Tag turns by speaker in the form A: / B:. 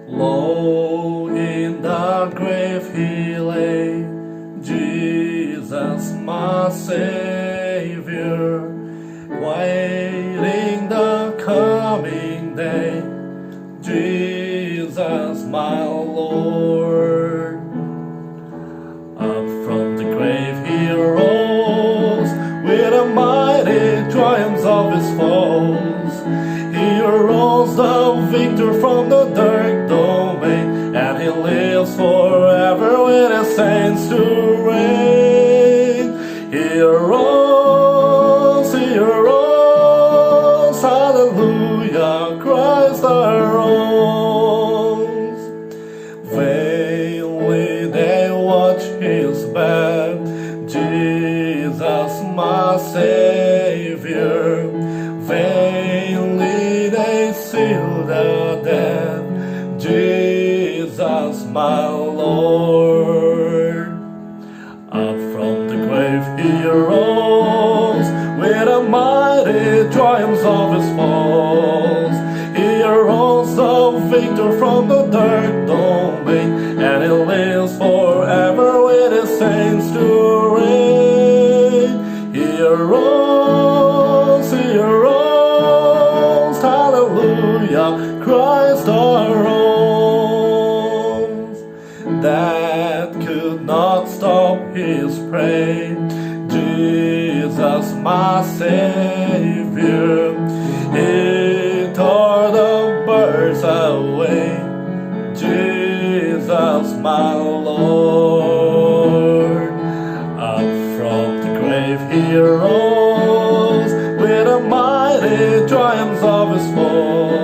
A: Low in the grave he lay, Jesus my Savior, waiting the coming day, Jesus my Lord. Up from the grave he arose, with a mighty triumph of his foes. He arose the victor from the dark domain, and he lives forever with his saints to reign. He arose, hallelujah, Christ arose. Vainly they watch his bed, Jesus my Savior. Vainly they seal the dead, Jesus my Lord. Up from the grave he arose, with a mighty triumph of his foes. He arose the victor from the dark domain, and he lives forever with his saints to reign. He arose, hallelujah, Christ arose. That could not stop his praise, Jesus my Savior. He tore the birds away, Jesus my Lord. Up from the grave he arose, with a mighty triumph of his foes.